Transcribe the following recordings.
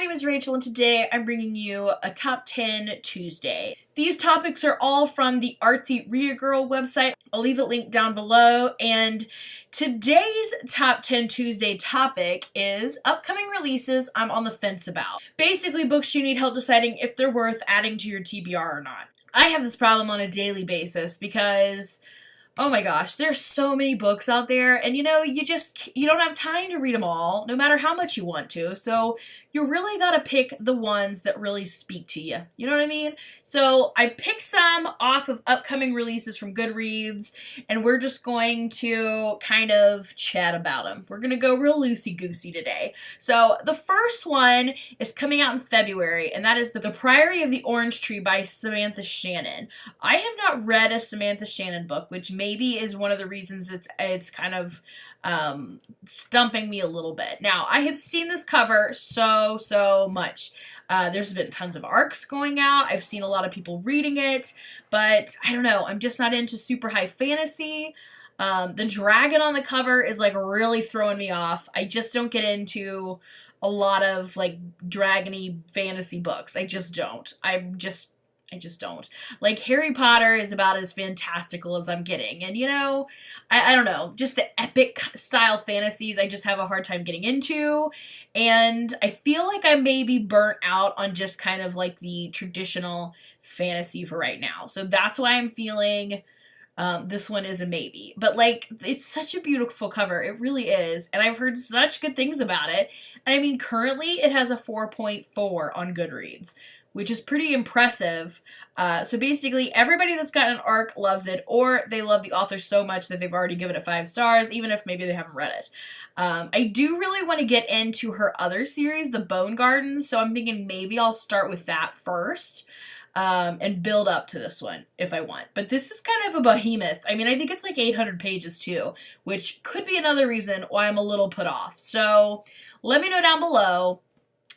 name is Rachel, and today I'm bringing you a Top 10 Tuesday. These topics are all from the Artsy Reader Girl website. I'll leave a link down below, and today's Top 10 Tuesday topic is upcoming releases I'm on the fence about. Basically, books you need help deciding if they're worth adding to your TBR or not. I have this problem on a daily basis because, oh my gosh, there's so many books out there, and you don't have time to read them all, no matter how much you want to, so you really gotta pick the ones that really speak to you. You know what I mean? So I picked some off of upcoming releases from Goodreads, and we're just going to kind of chat about them. We're gonna go real loosey-goosey today. So the first one is coming out in February, and that is The Priory of the Orange Tree by Samantha Shannon. I have not read a Samantha Shannon book, which maybe is one of the reasons it's kind of stumping me a little bit. Now, I have seen this cover so much. There's been tons of arcs going out. I've seen a lot of people reading it, but I don't know. I'm just not into super high fantasy. The dragon on the cover is like really throwing me off. I just don't get into a lot of like dragony fantasy books. I just don't. I just don't. Like, Harry Potter is about as fantastical as I'm getting. And, I don't know. Just the epic style fantasies I just have a hard time getting into. And I feel like I may be burnt out on just kind of like the traditional fantasy for right now. So that's why I'm feeling this one is a maybe. But, like, it's such a beautiful cover. It really is. And I've heard such good things about it. And, I mean, currently it has a 4.4 on Goodreads, which is pretty impressive. So basically, everybody that's got an arc loves it, or they love the author so much that they've already given it 5 stars, even if maybe they haven't read it. I do really want to get into her other series, The Bone Garden, so I'm thinking maybe I'll start with that first, and build up to this one if I want. But this is kind of a behemoth. I mean, I think it's like 800 pages too, which could be another reason why I'm a little put off. So let me know down below.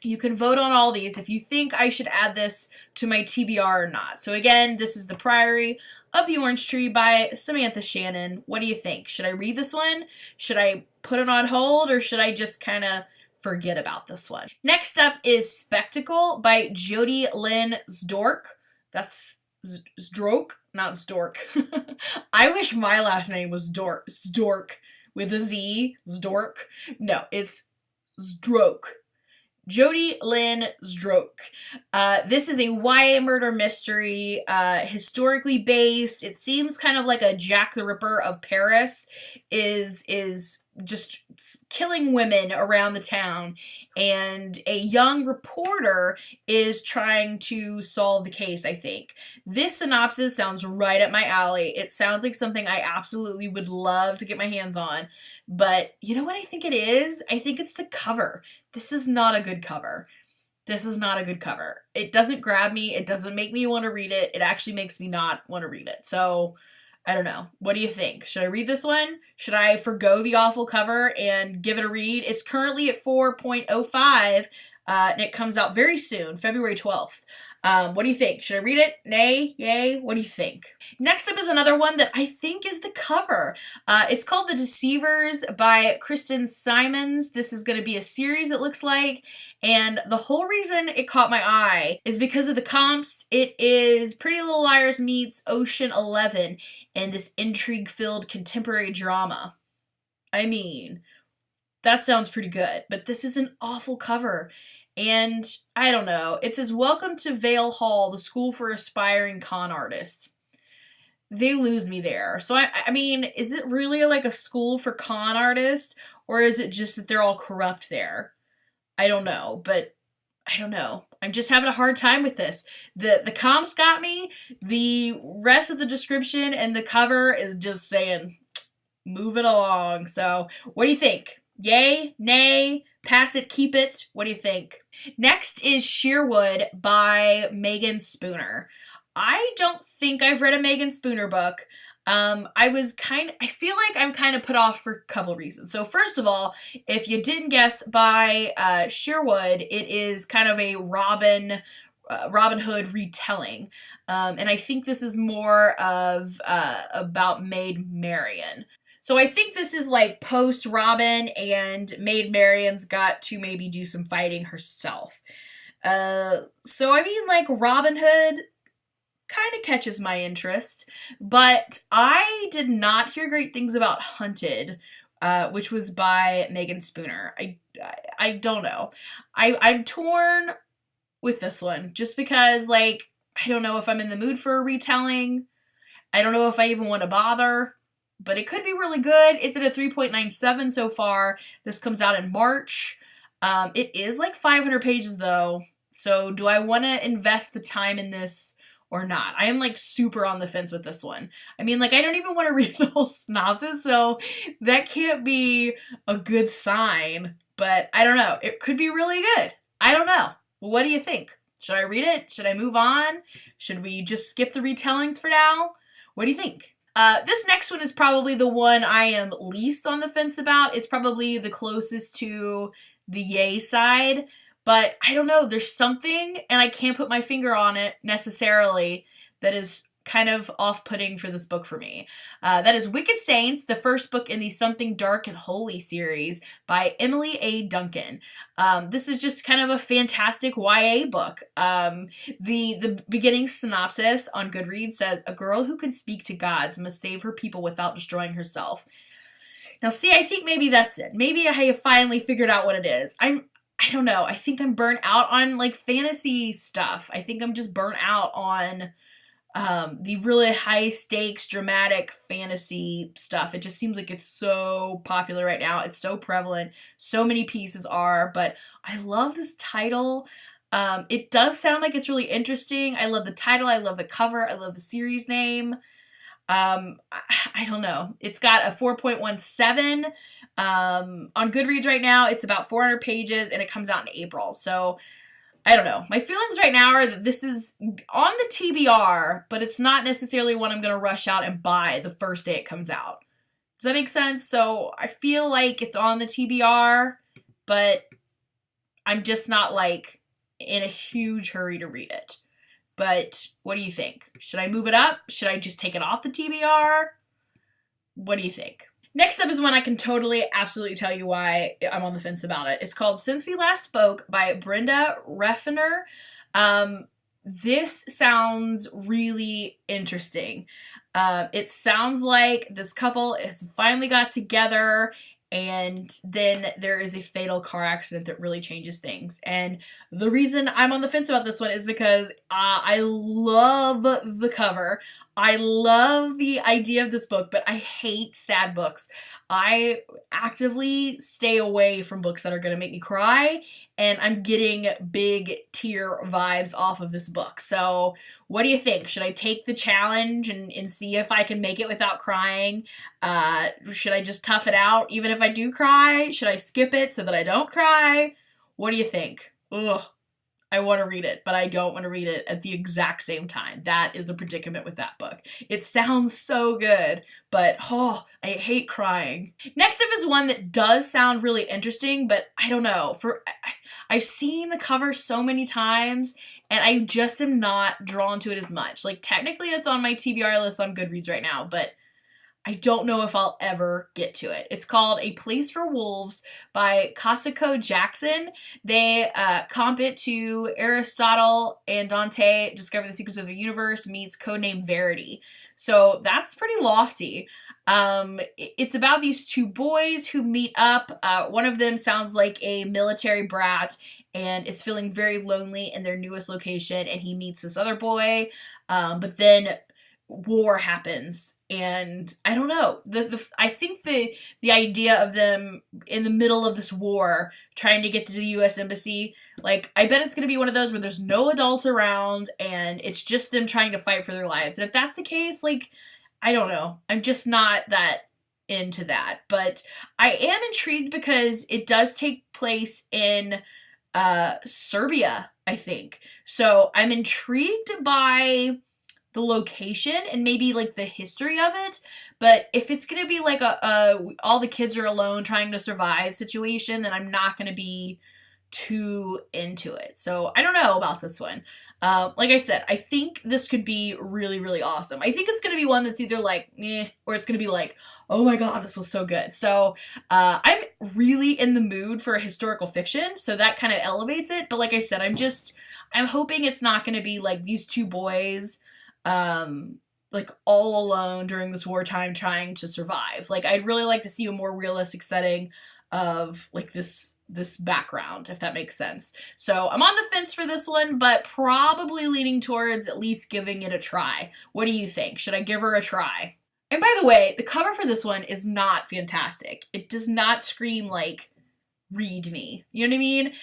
You can vote on all these if you think I should add this to my TBR or not. So again, this is The Priory of the Orange Tree by Samantha Shannon. What do you think? Should I read this one? Should I put it on hold, or should I just kind of forget about this one? Next up is Spectacle by Jody Lynn Zdork. That's Zdork, not Stork. I wish my last name was Zdork with a Z. Zdork. No, it's Zdork. Jody Lynn Zdork. This is a YA murder mystery, historically based. It seems kind of like a Jack the Ripper of Paris is just killing women around the town, and a young reporter is trying to solve the case, I think. This synopsis sounds right up my alley. It sounds like something I absolutely would love to get my hands on, but you know what I think it is? I think it's the cover. This is not a good cover. This is not a good cover. It doesn't grab me. It doesn't make me want to read it. It actually makes me not want to read it. So, I don't know. What do you think? Should I read this one? Should I forgo the awful cover and give it a read? It's currently at 4.05, and it comes out very soon, February 12th. What do you think? Should I read it? Nay? Yay? What do you think? Next up is another one that I think is the cover. It's called The Deceivers by Kristen Simons. This is going to be a series, it looks like, and the whole reason it caught my eye is because of the comps. It is Pretty Little Liars meets Ocean 11 and this intrigue-filled contemporary drama. I mean, that sounds pretty good, but this is an awful cover. And I don't know. It says, "Welcome to Vale Hall, the school for aspiring con artists." They lose me there. So I mean, is it really like a school for con artists, or is it just that they're all corrupt there? I don't know, but I don't know. I'm just having a hard time with this. The comps got me. The rest of the description and the cover is just saying, move it along. So what do you think? Yay? Nay? Pass it? Keep it? What do you think? Next is Shearwood by Megan Spooner. I don't think I've read a Megan Spooner book. I feel like I'm kind of put off for a couple reasons. So first of all, if you didn't guess by Shearwood, it is kind of a Robin Hood retelling. And I think this is more of about Maid Marian. So I think this is like post Robin, and Maid Marian's got to maybe do some fighting herself. So I mean, like, Robin Hood kind of catches my interest, but I did not hear great things about Hunted, which was by Megan Spooner. I don't know. I'm torn with this one just because, like, I don't know if I'm in the mood for a retelling. I don't know if I even want to bother, but it could be really good. It's at a 3.97 so far. This comes out in March. It is like 500 pages though. So do I want to invest the time in this or not? I am like super on the fence with this one. I mean, like, I don't even want to read the whole synopsis, so that can't be a good sign. But I don't know. It could be really good. I don't know. What do you think? Should I read it? Should I move on? Should we just skip the retellings for now? What do you think? This next one is probably the one I am least on the fence about. It's probably the closest to the yay side. But I don't know, there's something, and I can't put my finger on it necessarily, that is kind of off-putting for this book for me. That is Wicked Saints, the first book in the Something Dark and Holy series by Emily A. Duncan. This is just kind of a fantastic YA book. The beginning synopsis on Goodreads says, "A girl who can speak to gods must save her people without destroying herself." Now see, I think maybe that's it. Maybe I have finally figured out what it is. I don't know. I think I'm burnt out on, like, fantasy stuff. I think I'm just burnt out on the really high stakes, dramatic fantasy stuff. It just seems like it's so popular right now. It's so prevalent. So many pieces are, but I love this title. It does sound like it's really interesting. I love the title. I love the cover. I love the series name. I don't know. It's got a 4.17 on Goodreads right now. It's about 400 pages, and it comes out in April. So, I don't know. My feelings right now are that this is on the TBR, but it's not necessarily one I'm going to rush out and buy the first day it comes out. Does that make sense? So, I feel like it's on the TBR, but I'm just not, like, in a huge hurry to read it. But what do you think? Should I move it up? Should I just take it off the TBR? What do you think? Next up is one I can totally, absolutely tell you why I'm on the fence about it. It's called Since We Last Spoke by Brenda Refner. This sounds really interesting. It sounds like this couple has finally got together, and then there is a fatal car accident that really changes things. And the reason I'm on the fence about this one is because I love the cover. I love the idea of this book, but I hate sad books. I actively stay away from books that are going to make me cry, and I'm getting big tear vibes off of this book. So what do you think? Should I take the challenge and see if I can make it without crying? Should I just tough it out even if I do cry? Should I skip it so that I don't cry? What do you think? Ugh. I want to read it, but I don't want to read it at the exact same time. That is the predicament with that book. It sounds so good, but I hate crying. Next up is one that does sound really interesting, but I don't know. I've seen the cover so many times, and I just am not drawn to it as much. Like, technically it's on my TBR list on Goodreads right now, but I don't know if I'll ever get to it. It's called A Place for Wolves by Kosako Jackson. They comp it to Aristotle and Dante Discover the Secrets of the Universe meets Codename Verity. So that's pretty lofty. It's about these two boys who meet up. One of them sounds like a military brat and is feeling very lonely in their newest location, and he meets this other boy. But then war happens, and I don't know. I think the idea of them in the middle of this war trying to get to the U.S. Embassy, like, I bet it's going to be one of those where there's no adults around and it's just them trying to fight for their lives. And if that's the case, like, I don't know. I'm just not that into that. But I am intrigued because it does take place in Serbia, I think. So I'm intrigued by the location and maybe like the history of it, but if it's gonna be like a all the kids are alone trying to survive situation, then I'm not gonna be too into it. So I don't know about this one. Like I said, I think this could be really, really awesome. I think it's going to be one that's either like, meh, or it's going to be like, oh my god, this was so good. So I'm really in the mood for historical fiction, so that kind of elevates it. But like I said, I'm hoping it's not going to be like these two boys, like all alone during this wartime trying to survive. Like I'd really like to see a more realistic setting of like this background, if that makes sense. So I'm on the fence for this one, but probably leaning towards at least giving it a try. What do you think? Should I give her a try? And by the way, the cover for this one is not fantastic. It does not scream like, read me. You know what I mean?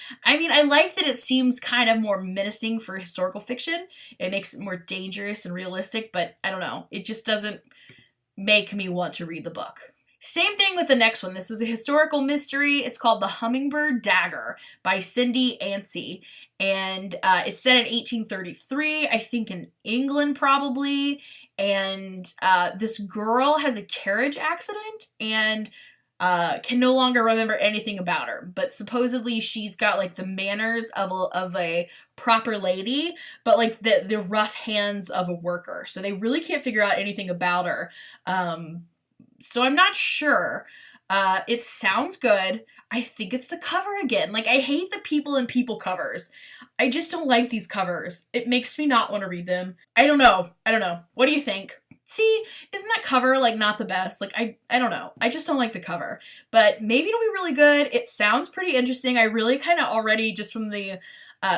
I like that it seems kind of more menacing for historical fiction. It makes it more dangerous and realistic, but I don't know. It just doesn't make me want to read the book. Same thing with the next one. This is a historical mystery. It's called The Hummingbird Dagger by Cindy Anstey. And it's set in 1833, I think in England probably. And this girl has a carriage accident and can no longer remember anything about her. But supposedly she's got like the manners of a proper lady, but like the rough hands of a worker. So they really can't figure out anything about her. So I'm not sure. It sounds good. I think it's the cover again. Like, I hate the people and people covers. I just don't like these covers. It makes me not want to read them. I don't know. What do you think? See, isn't that cover, like, not the best? Like, I don't know. I just don't like the cover. But maybe it'll be really good. It sounds pretty interesting. I really kind of already, just from the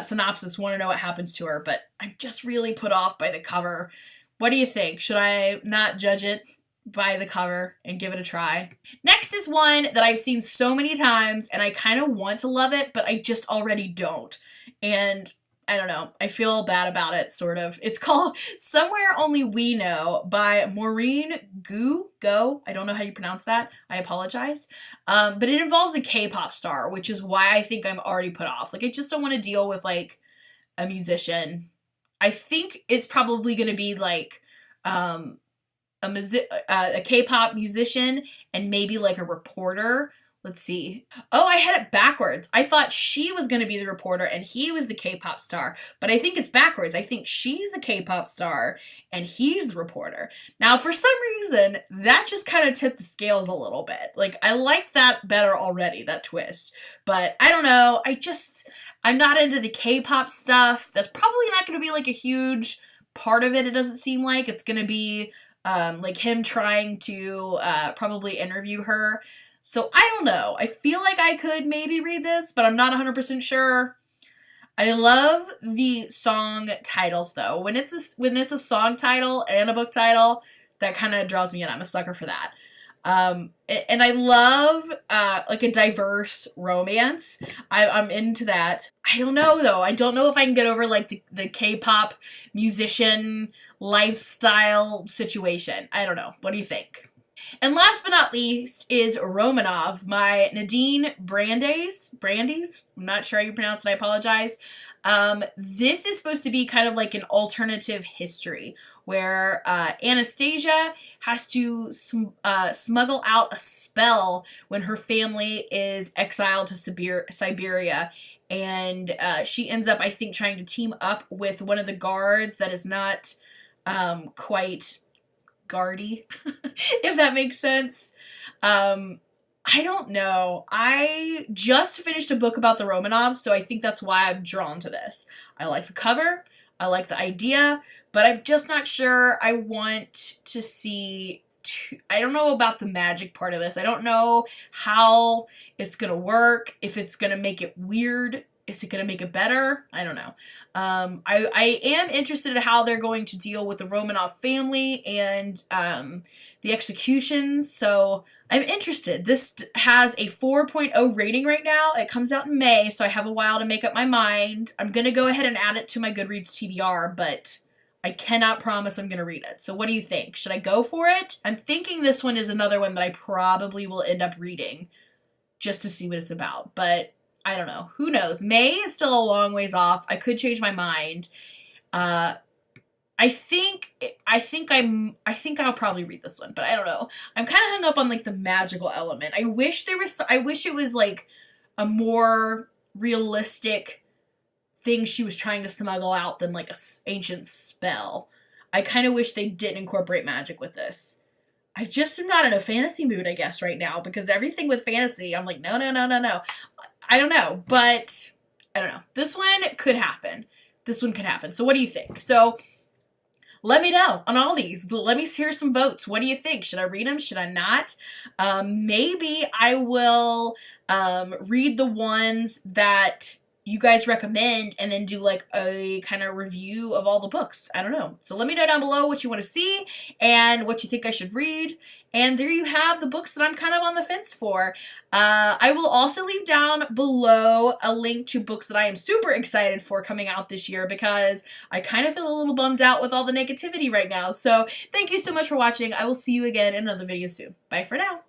synopsis, want to know what happens to her. But I'm just really put off by the cover. What do you think? Should I not judge it by the cover and give it a try? Next is one that I've seen so many times and I kind of want to love it, but I just already don't. And I don't know, I feel bad about it, sort of. It's called Somewhere Only We Know by Maureen Go. I don't know how you pronounce that. I apologize. But it involves a K-pop star, which is why I think I'm already put off. Like, I just don't want to deal with, like, a musician. I think it's probably going to be, like, a K-pop musician and maybe like a reporter. Let's see. Oh, I had it backwards. I thought she was going to be the reporter and he was the K-pop star, but I think it's backwards. I think she's the K-pop star and he's the reporter. Now, for some reason, that just kind of tipped the scales a little bit. Like, I like that better already, that twist. But I don't know. I'm not into the K-pop stuff. That's probably not going to be like a huge part of it. It doesn't seem like it's going to be like him trying to probably interview her. So I don't know. I feel like I could maybe read this, but I'm not 100% sure. I love the song titles though. When it's a song title and a book title, that kind of draws me in. I'm a sucker for that. And I love like a diverse romance. I'm into that. I don't know though. I don't know if I can get over like the K-pop musician lifestyle situation. I don't know. What do you think? And last but not least is Romanov by Nadine Brandes. I'm not sure how you pronounce it. I apologize. This is supposed to be kind of like an alternative history where Anastasia has to smuggle out a spell when her family is exiled to Siberia. And she ends up, I think, trying to team up with one of the guards that is not quite guardy, if that makes sense. I don't know. I just finished a book about the Romanovs, so I think that's why I'm drawn to this. I like the cover, I like the idea, but I'm just not sure I want to see... I don't know about the magic part of this. I don't know how it's going to work, if it's going to make it weird. Is it going to make it better? I don't know. I am interested in how they're going to deal with the Romanov family and the executions, so I'm interested. This has a 4.0 rating right now. It comes out in May, so I have a while to make up my mind. I'm going to go ahead and add it to my Goodreads TBR, but I cannot promise I'm going to read it. So what do you think? Should I go for it? I'm thinking this one is another one that I probably will end up reading just to see what it's about, but I don't know. Who knows? May is still a long ways off. I could change my mind. I think I'll probably read this one, but I don't know. I'm kind of hung up on like the magical element. I wish it was like a more realistic thing she was trying to smuggle out than like a ancient spell. I kind of wish they didn't incorporate magic with this. I just am not in a fantasy mood, I guess, right now, because everything with fantasy, I'm like, no, no, no, no, no. I don't know, but I don't know. This one could happen. This one could happen. So what do you think? So let me know on all these. Let me hear some votes. What do you think? Should I read them? Should I not? Maybe I will read the ones that you guys recommend and then do like a kind of review of all the books. I don't know. So let me know down below what you want to see and what you think I should read. And there you have the books that I'm kind of on the fence for. I will also leave down below a link to books that I am super excited for coming out this year because I kind of feel a little bummed out with all the negativity right now. So thank you so much for watching. I will see you again in another video soon. Bye for now.